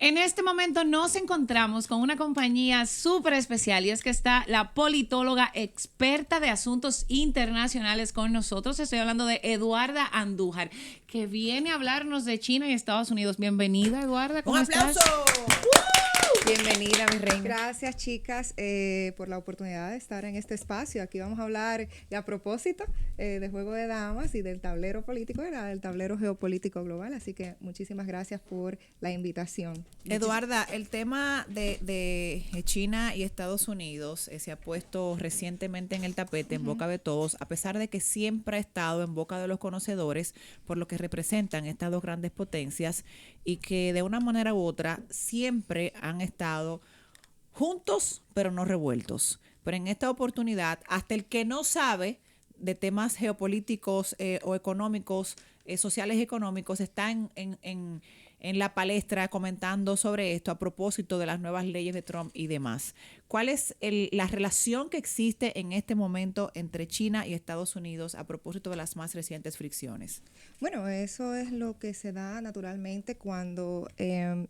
En este momento nos encontramos con una compañía súper especial y es que está la politóloga experta de asuntos internacionales con nosotros. Estoy hablando de Eduarda Andújar, que viene a hablarnos de China y Estados Unidos. Bienvenida, Eduarda. ¿Cómo ¡Un estás? aplauso! Bienvenida, mi reina. Gracias, chicas, por la oportunidad de estar en este espacio. Aquí vamos a hablar, y a propósito, de Juego de Damas y del tablero político, del tablero geopolítico global. Así que muchísimas gracias por la invitación. Eduarda, el tema de China y Estados Unidos se ha puesto recientemente en el tapete, en boca de todos, a pesar de que siempre ha estado en boca de los conocedores por lo que representan estas dos grandes potencias y que de una manera u otra siempre han estado juntos pero no revueltos. Pero en esta oportunidad, hasta el que no sabe de temas geopolíticos o económicos, sociales y económicos, está en la palestra comentando sobre esto a propósito de las nuevas leyes de Trump y demás. ¿Cuál es la relación que existe en este momento entre China y Estados Unidos a propósito de las más recientes fricciones? Bueno, eso es lo que se da naturalmente cuando,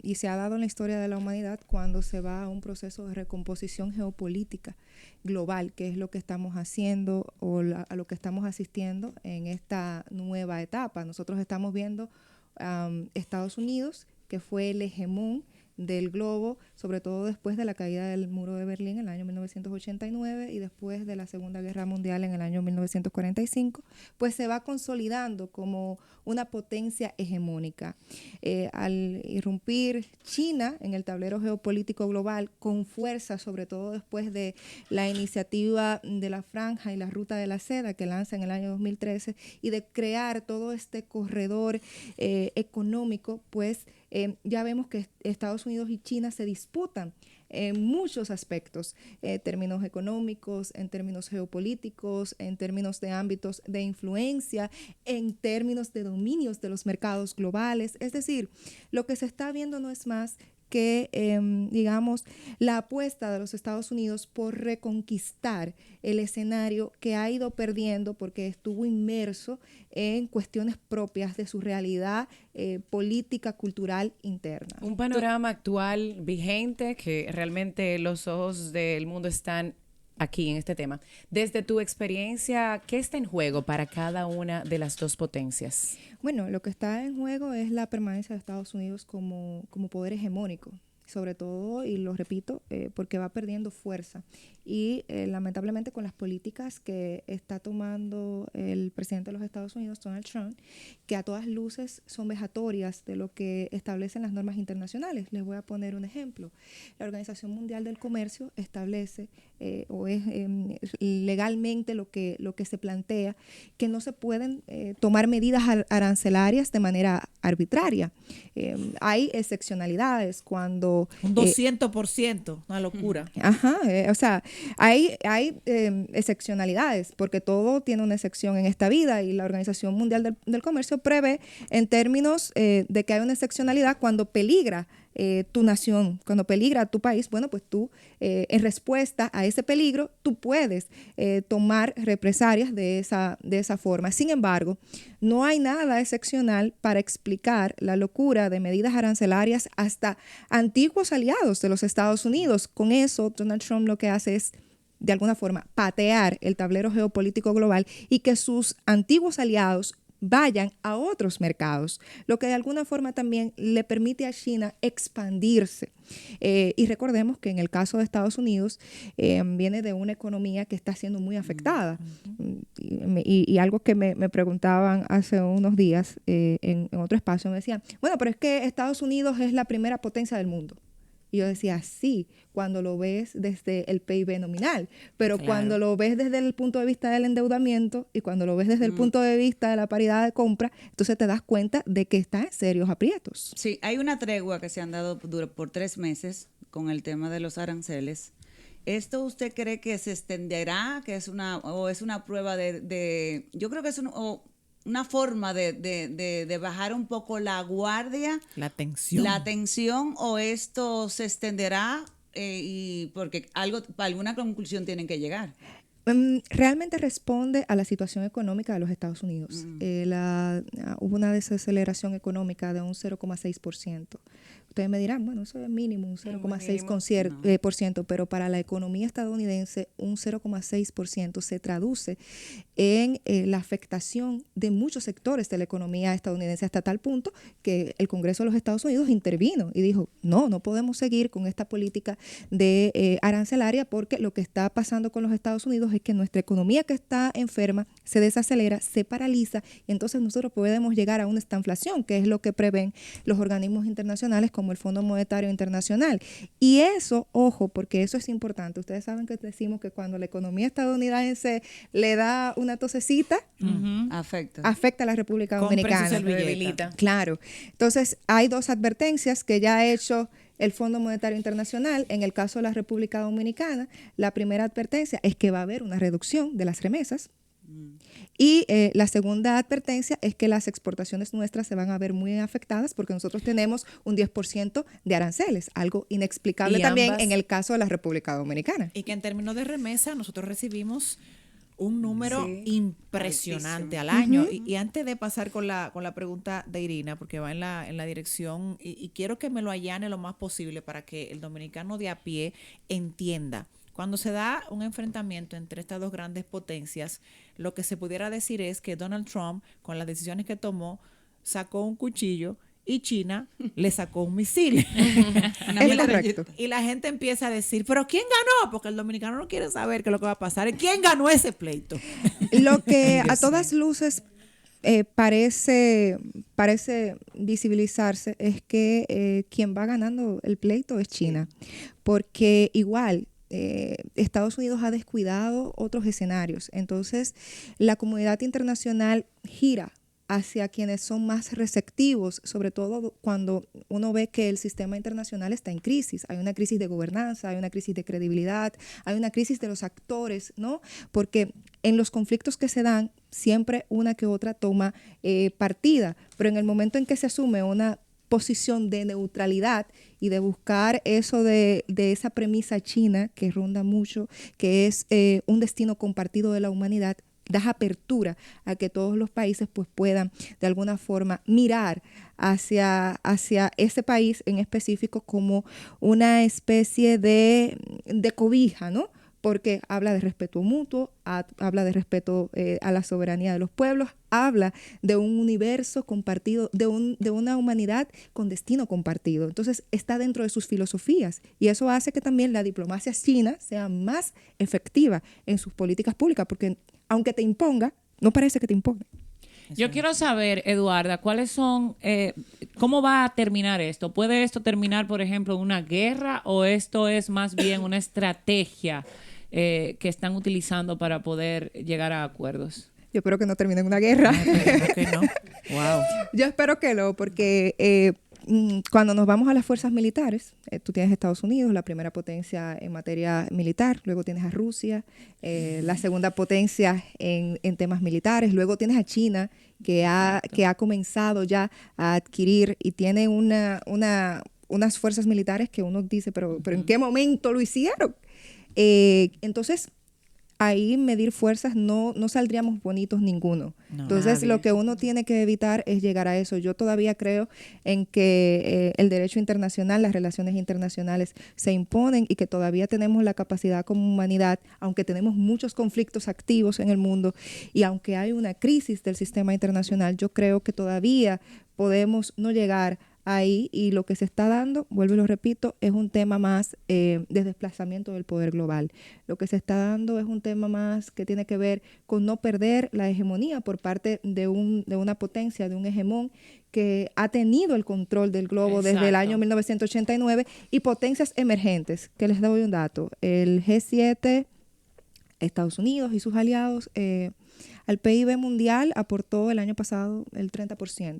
y se ha dado en la historia de la humanidad, cuando se va a un proceso de recomposición geopolítica global, que es lo que estamos haciendo o a lo que estamos asistiendo en esta nueva etapa. Nosotros estamos viendo Estados Unidos, que fue el hegemón del globo, sobre todo después de la caída del muro de Berlín en el año 1989 y después de la Segunda Guerra Mundial en el año 1945, pues se va consolidando como una potencia hegemónica. Al irrumpir China en el tablero geopolítico global con fuerza, sobre todo después de la iniciativa de la Franja y la Ruta de la Seda que lanza en el año 2013 y de crear todo este corredor económico, pues ya vemos que Estados Unidos y China se disputan en muchos aspectos, términos económicos, en términos geopolíticos, en términos de ámbitos de influencia, en términos de dominios de los mercados globales. Es decir, lo que se está viendo no es más que, digamos, la apuesta de los Estados Unidos por reconquistar el escenario que ha ido perdiendo porque estuvo inmerso en cuestiones propias de su realidad política, cultural, interna. Un panorama actual, vigente, que realmente los ojos del mundo están aquí en este tema. Desde tu experiencia, ¿qué está en juego para cada una de las dos potencias? Bueno, lo que está en juego es la permanencia de Estados Unidos como poder hegemónico, sobre todo, y lo repito, porque va perdiendo fuerza. Y lamentablemente con las políticas que está tomando el presidente de los Estados Unidos, Donald Trump, que a todas luces son vejatorias de lo que establecen las normas internacionales. Les voy a poner un ejemplo. La Organización Mundial del Comercio establece o es legalmente lo que se plantea, que no se pueden tomar medidas arancelarias de manera arbitraria. Hay excepcionalidades cuando... Un 200%, una locura. Ajá, o sea, hay excepcionalidades, porque todo tiene una excepción en esta vida y la Organización Mundial del Comercio prevé en términos de que hay una excepcionalidad cuando peligra tu nación, cuando peligra tu país. Bueno, pues tú, en respuesta a ese peligro, tú puedes tomar represalias de esa forma. Sin embargo, no hay nada excepcional para explicar la locura de medidas arancelarias hasta antiguos aliados de los Estados Unidos. Con eso, Donald Trump lo que hace es, de alguna forma, patear el tablero geopolítico global y que sus antiguos aliados vayan a otros mercados, lo que de alguna forma también le permite a China expandirse. Y recordemos que en el caso de Estados Unidos viene de una economía que está siendo muy afectada. Y algo que me preguntaban hace unos días en otro espacio, me decían, bueno, pero es que Estados Unidos es la primera potencia del mundo. Y yo decía, sí, cuando lo ves desde el PIB nominal, pero claro, cuando lo ves desde el punto de vista del endeudamiento y cuando lo ves desde el punto de vista de la paridad de compra, entonces te das cuenta de que está en serios aprietos. Sí, hay una tregua que se han dado por 3 meses con el tema de los aranceles. ¿Esto usted cree que se extenderá, que es una prueba de yo creo que es una forma de bajar un poco la guardia, La tensión, o esto se extenderá y porque alguna conclusión tienen que llegar? Realmente responde a la situación económica de los Estados Unidos. Hubo una desaceleración económica de un 0,6%. Ustedes me dirán, bueno, eso es mínimo, un 0,6%, pero para la economía estadounidense un 0,6% se traduce en la afectación de muchos sectores de la economía estadounidense, hasta tal punto que el Congreso de los Estados Unidos intervino y dijo, no podemos seguir con esta política de arancelaria, porque lo que está pasando con los Estados Unidos es que nuestra economía, que está enferma, se desacelera, se paraliza, y entonces nosotros podemos llegar a una estanflación, que es lo que prevén los organismos internacionales como el Fondo Monetario Internacional. Y eso, ojo, porque eso es importante. Ustedes saben que decimos que cuando la economía estadounidense le da una tosecita, afecta a la República Dominicana. Claro. Entonces, hay dos advertencias que ya ha hecho el Fondo Monetario Internacional. En el caso de la República Dominicana, la primera advertencia es que va a haber una reducción de las remesas. Y la segunda advertencia es que las exportaciones nuestras se van a ver muy afectadas, porque nosotros tenemos un 10% de aranceles, algo inexplicable también en el caso de la República Dominicana. Y que en términos de remesa nosotros recibimos un número impresionante al año. Y antes de pasar con la pregunta de Irina, porque va en la dirección, y quiero que me lo allane lo más posible para que el dominicano de a pie entienda. Cuando se da un enfrentamiento entre estas dos grandes potencias, lo que se pudiera decir es que Donald Trump, con las decisiones que tomó, sacó un cuchillo y China le sacó un misil. Es correcto. Y la gente empieza a decir, ¿pero quién ganó? Porque el dominicano no quiere saber qué es lo que va a pasar. ¿Quién ganó ese pleito? Lo que a todas luces parece visibilizarse es que quien va ganando el pleito es China. Porque igual Estados Unidos ha descuidado otros escenarios. Entonces, la comunidad internacional gira hacia quienes son más receptivos, sobre todo cuando uno ve que el sistema internacional está en crisis. Hay una crisis de gobernanza, hay una crisis de credibilidad, hay una crisis de los actores, ¿no? Porque en los conflictos que se dan, siempre una que otra toma partida, pero en el momento en que se asume una posición de neutralidad y de buscar eso de esa premisa china que ronda mucho, que es un destino compartido de la humanidad, das apertura a que todos los países pues puedan de alguna forma mirar hacia ese país en específico como una especie de cobija, ¿no? Porque habla de respeto mutuo, habla de respeto a la soberanía de los pueblos, habla de un universo compartido, de una humanidad con destino compartido. Entonces está dentro de sus filosofías, y eso hace que también la diplomacia china sea más efectiva en sus políticas públicas, porque aunque te imponga, no parece que te imponga. Yo quiero saber, Eduarda, ¿cuáles son, cómo va a terminar esto? ¿Puede esto terminar, por ejemplo, en una guerra, o esto es más bien una estrategia que están utilizando para poder llegar a acuerdos? Yo espero que no termine en una guerra. Que no. Wow. Yo espero que no, porque cuando nos vamos a las fuerzas militares, tú tienes Estados Unidos, la primera potencia en materia militar, luego tienes a Rusia, la segunda potencia en temas militares, luego tienes a China, que ha comenzado ya a adquirir y tiene unas fuerzas militares que uno dice, pero ¿en qué momento lo hicieron? Entonces, ahí medir fuerzas no saldríamos bonitos ninguno. No, entonces, nadie. Lo que uno tiene que evitar es llegar a eso. Yo todavía creo en que el derecho internacional, las relaciones internacionales se imponen, y que todavía tenemos la capacidad como humanidad, aunque tenemos muchos conflictos activos en el mundo y aunque hay una crisis del sistema internacional, yo creo que todavía podemos no llegar ahí, y lo que se está dando, vuelvo y lo repito, es un tema más de desplazamiento del poder global. Lo que se está dando es un tema más que tiene que ver con no perder la hegemonía por parte de una potencia, de un hegemón que ha tenido el control del globo. Exacto. Desde el año 1989, y potencias emergentes, que les doy un dato. El G7, Estados Unidos y sus aliados, al PIB mundial aportó el año pasado el 30%.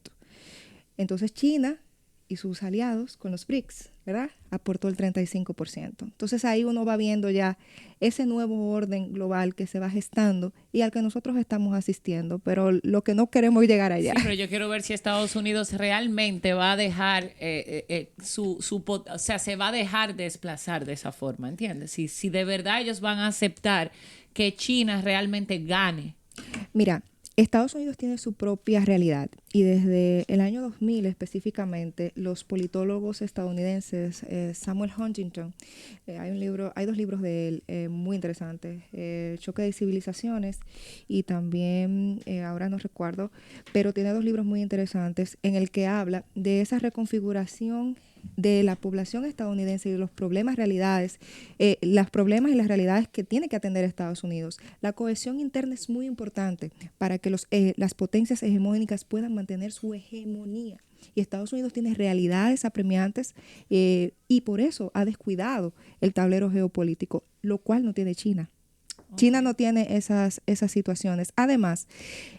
Entonces China y sus aliados con los BRICS, ¿verdad?, aportó el 35%. Entonces ahí uno va viendo ya ese nuevo orden global que se va gestando y al que nosotros estamos asistiendo, pero lo que no queremos es llegar allá. Sí, pero yo quiero ver si Estados Unidos realmente va a dejar o sea, se va a dejar desplazar de esa forma, ¿entiendes? Si de verdad ellos van a aceptar que China realmente gane? Mira, Estados Unidos tiene su propia realidad y desde el año 2000 específicamente los politólogos estadounidenses, Samuel Huntington, hay dos libros de él muy interesantes, Choque de Civilizaciones y también, ahora no recuerdo, pero tiene dos libros muy interesantes en el que habla de esa reconfiguración de la población estadounidense y de los problemas, los problemas y las realidades que tiene que atender Estados Unidos. La cohesión interna es muy importante para que las potencias hegemónicas puedan mantener su hegemonía. Y Estados Unidos tiene realidades apremiantes y por eso ha descuidado el tablero geopolítico, lo cual no tiene China. China no tiene esas situaciones. Además,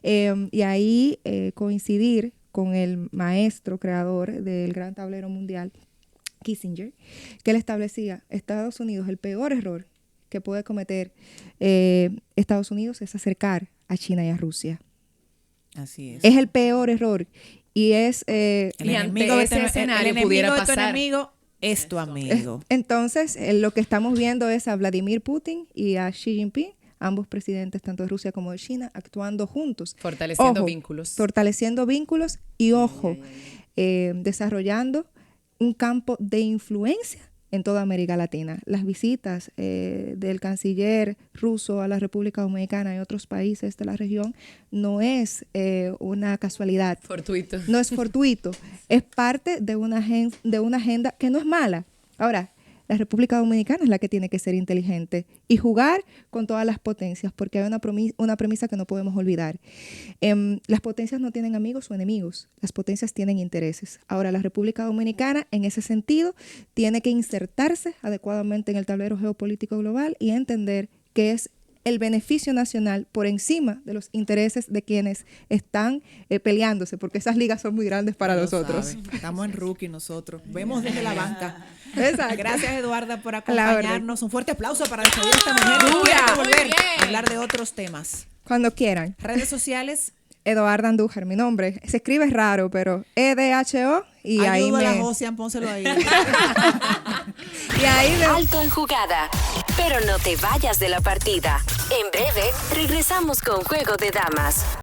y ahí coincidir con el maestro creador del gran tablero mundial, Kissinger, que él establecía, Estados Unidos, el peor error que puede cometer Estados Unidos es acercar a China y a Rusia. Así es. Es el peor error. Y es... el enemigo de ese escenario pudiera pasar. Tu enemigo es tu amigo. Entonces, lo que estamos viendo es a Vladimir Putin y a Xi Jinping, ambos presidentes, tanto de Rusia como de China, actuando juntos. Fortaleciendo vínculos. Fortaleciendo vínculos y, desarrollando un campo de influencia en toda América Latina. Las visitas del canciller ruso a la República Dominicana y otros países de la región no es una casualidad. Fortuito. No es fortuito. Es parte de una agenda que no es mala. Ahora, la República Dominicana es la que tiene que ser inteligente y jugar con todas las potencias, porque hay una premisa que no podemos olvidar. Las potencias no tienen amigos o enemigos, las potencias tienen intereses. Ahora, la República Dominicana, en ese sentido, tiene que insertarse adecuadamente en el tablero geopolítico global y entender que es el beneficio nacional por encima de los intereses de quienes están peleándose, porque esas ligas son muy grandes para nosotros. Saben. Estamos en rookie nosotros. Vemos desde la banca. Exacto. Gracias, Eduarda, por acompañarnos. Un fuerte aplauso para despedir a esta mujer. Quiero volver a hablar de otros temas. Cuando quieran. Redes sociales. Eduarda Andújar, mi nombre. Se escribe raro, pero EDHO y ahí Ayuda a la Josian, pónselo ahí. Y ahí Alto en jugada. Pero no te vayas de la partida. En breve, regresamos con Juego de Damas.